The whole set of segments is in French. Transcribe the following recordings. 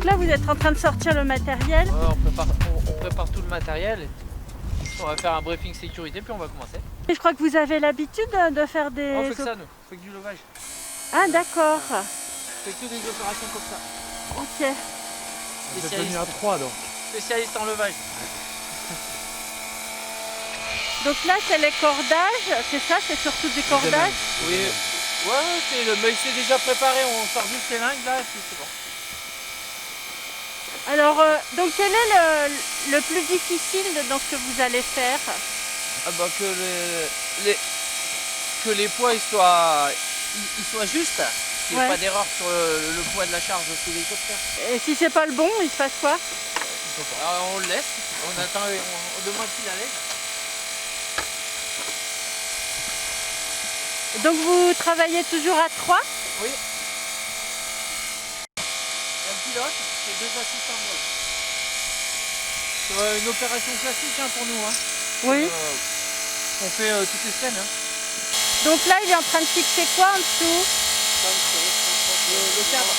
là, vous êtes en train de sortir le matériel. Ouais, on prépare tout le matériel. On va faire un briefing sécurité, puis on va commencer. Et je crois que vous avez l'habitude de faire des... On fait que ça, nous. On fait que du levage. Ah, d'accord. On fait que des opérations comme ça. Ok. Vous êtes venu à 3 donc. Spécialiste en levage. Donc là, c'est les cordages, c'est ça? C'est surtout des cordages? Oui. Ouais, mais c'est déjà préparé. On sort juste les lingues là, et puis c'est bon. Alors, donc quel est le plus difficile dans ce que vous allez faire? Ah bah que les poids ils soient justes, qu'il n'y ait Ouais. pas d'erreur sur le poids de la charge de l'hélicoptère. Et si c'est pas le bon, il se passe quoi? Alors on le laisse, on attend, on demande qu'il allait. Donc vous travaillez toujours à 3? Oui. Il y a le pilote et 2 assistants de vol. C'est une opération classique hein, pour nous. Hein. Oui. On fait toutes les semaines. Hein. Donc là, il est en train de fixer quoi en dessous? Le cadre.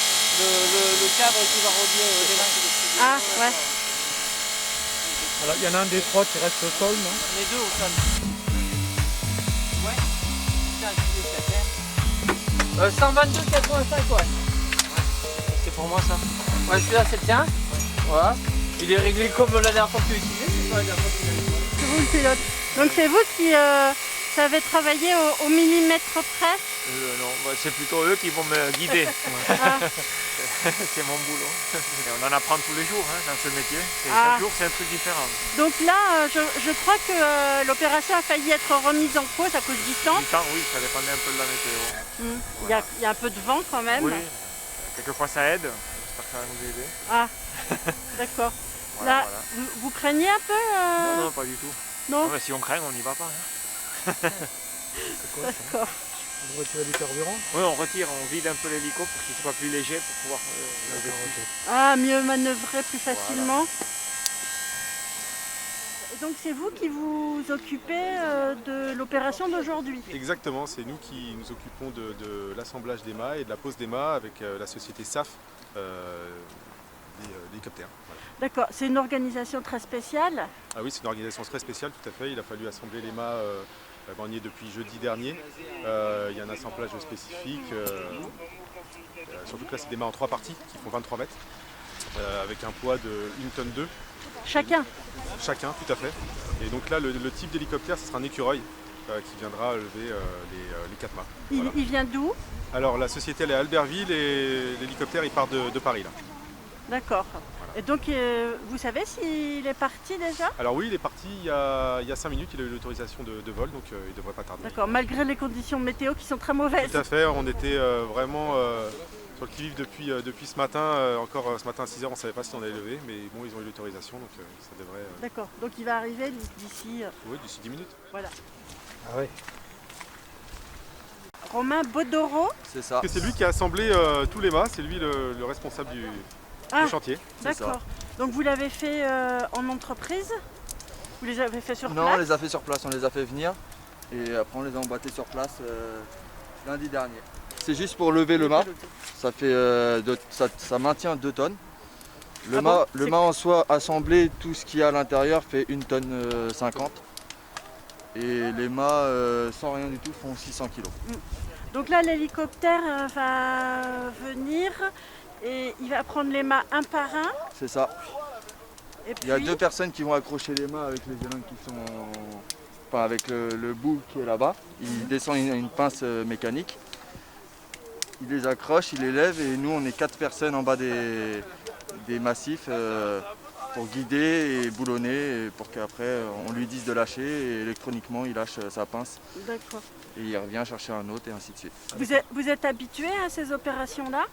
Le cadre qui va relier les lingues. Ah, ouais. Alors, il y en a un des 3 qui reste au sol, non? Les 2 au sol. Ouais. Tiens, je vais 122,85 ouais. C'est pour moi ça. Ouais, celui-là c'est le tien. Voilà. Il est réglé comme la dernière fois que tu l'as utilisé. C'est pas la dernière fois que tu l'as utilisé. C'est vous le pilote. Donc c'est vous qui savez travailler au millimètre près? Non, bah, c'est plutôt eux qui vont me guider. Ah. C'est mon boulot. Et on en apprend tous les jours hein, dans ce métier. Ah. Chaque jour, c'est un truc différent. Donc là, je crois que l'opération a failli être remise en cause à cause du temps. Du temps, oui, ça dépendait un peu de la météo. Il y a un peu de vent quand même. Oui, quelquefois ça aide. J'espère que ça va nous aider. Ah, d'accord. Voilà, Là, voilà. vous craignez un peu Non, pas du tout. Non, Non, mais si on craint, on n'y va pas. Hein. C'est quoi ça? d'accord. Vous retirez du carburant? Oui, on retire, on vide un peu l'hélico pour qu'il soit plus léger pour pouvoir lever D'accord, plus. ok. Ah, mieux manœuvrer plus facilement. Et donc c'est vous qui vous occupez de l'opération d'aujourd'hui? Exactement, c'est nous qui nous occupons de l'assemblage des mâts et de la pose des mâts avec la société SAF d'hélicoptères. Voilà. D'accord, c'est une organisation très spéciale. Ah oui, c'est une organisation très spéciale, tout à fait. Il a fallu assembler les mâts, on y est depuis jeudi dernier. Il y a un assemblage spécifique, surtout que là c'est des mâts en 3 parties qui font 23 mètres, avec un poids de 1 tonne 2. Chacun? Chacun, tout à fait. Et donc là, le type d'hélicoptère, ce sera un écureuil qui viendra lever les 4 mâts. Voilà. Il vient d'où? Alors la société elle est à Albertville et l'hélicoptère il part de Paris là. D'accord. Et donc vous savez s'il est parti déjà? Alors oui, il est parti il y a 5 minutes, il a eu l'autorisation de vol donc il ne devrait pas tarder. D'accord, malgré les conditions météo qui sont très mauvaises. Tout à fait, on était vraiment sur le qui-vive depuis ce matin. Encore ce matin à 6h on ne savait pas si on allait lever, mais bon ils ont eu l'autorisation donc ça devrait... D'accord, donc il va arriver d'ici... Oui, d'ici 10 minutes. Voilà. Ah oui. Romain Bodoro. C'est ça. C'est lui qui a assemblé tous les mâts, c'est lui le responsable du chantier. D'accord. Donc vous l'avez fait en entreprise? Vous les avez fait sur Non, place? on les a fait sur place, on les a fait venir et après on les a emboîtés sur place lundi dernier. C'est juste pour lever le mât, ça fait ça maintient 2 tonnes. Le Ah mât, bon, le c'est- mât en soi assemblé, tout ce qu'il y a à l'intérieur fait 1 tonne 50. Et les mâts sans rien du tout font 600 kg. Donc là l'hélicoptère va venir et il va prendre les mâts un par un. C'est ça. Et Il y a puis- 2 personnes qui vont accrocher les mâts avec les élingues qui sont... Enfin avec le bout qui est là-bas. Il descend une pince mécanique. Il les accroche, il les lève et nous on est 4 personnes en bas des massifs pour guider et boulonner et pour qu'après on lui dise de lâcher et électroniquement il lâche sa pince D'accord. et il revient chercher un autre et ainsi de suite. Vous êtes habitué à ces opérations-là?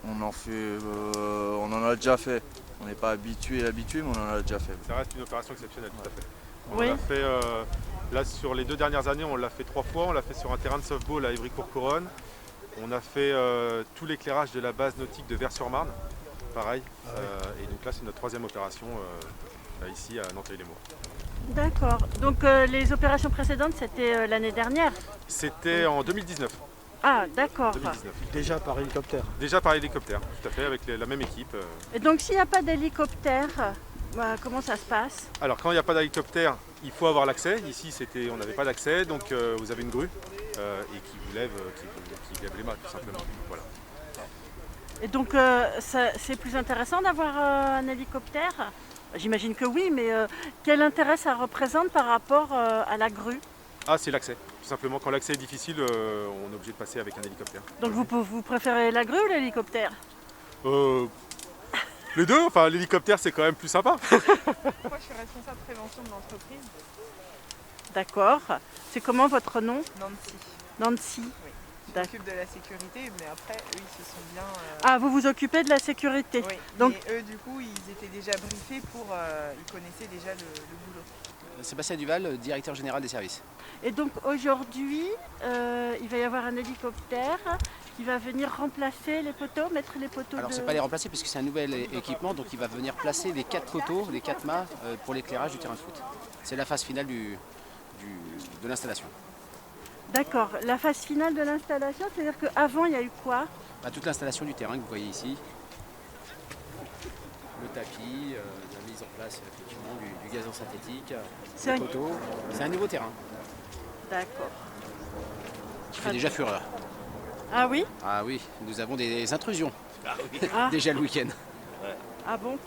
On en a déjà fait. On n'est pas habitué, mais on en a déjà fait. Ça reste une opération exceptionnelle, tout à fait. On Oui. l'a fait, là sur les 2 dernières années, on l'a fait 3 fois. On l'a fait sur un terrain de softball à Ivry-Courcouronnes. On a fait tout l'éclairage de la base nautique de Vers-sur-Marne, pareil. Et donc là, c'est notre 3e opération ici à Nanteuil-les-Maures. D'accord. Donc les opérations précédentes, c'était l'année dernière? C'était en 2019. Ah, d'accord. 2019. Déjà par hélicoptère. Déjà par hélicoptère, tout à fait, avec la même équipe. Et donc s'il n'y a pas d'hélicoptère, comment ça se passe? Alors quand il n'y a pas d'hélicoptère, il faut avoir l'accès. Ici, on n'avait pas d'accès, donc vous avez une grue et qui vous lève, qui lève les mâts, tout simplement. Voilà. Et donc c'est plus intéressant d'avoir un hélicoptère? J'imagine que oui, mais quel intérêt ça représente par rapport à la grue? Ah, c'est l'accès. Tout simplement, quand l'accès est difficile, on est obligé de passer avec un hélicoptère. Donc vous préférez la grue ou l'hélicoptère? Les deux, enfin l'hélicoptère c'est quand même plus sympa. Moi, je suis responsable prévention de l'entreprise, D'accord. C'est comment votre nom? Nancy. Nancy. Oui. Je D'accord. m'occupe de la sécurité, mais après, eux, ils se sont bien... Ah, vous vous occupez de la sécurité. Oui. Donc- Et eux, du coup, ils étaient déjà briefés pour... ils connaissaient déjà le boulot. Sébastien Duval, directeur général des services. Et donc aujourd'hui, il va y avoir un hélicoptère qui va venir remplacer les poteaux, mettre les poteaux Alors de... c'est pas les remplacer puisque c'est un nouvel équipement, donc il va venir placer les 4 poteaux, les 4 mâts pour l'éclairage du terrain de foot. C'est la phase finale de l'installation. D'accord. La phase finale de l'installation, c'est-à-dire qu'avant, il y a eu quoi? Toute l'installation du terrain que vous voyez ici. Le tapis, la mise en place effectivement du gazon synthétique, C'est les un- poteaux. C'est un nouveau terrain D'accord. qui fait déjà fureur. Ah oui? Ah oui, nous avons des intrusions Ah, déjà le week-end. ah bon?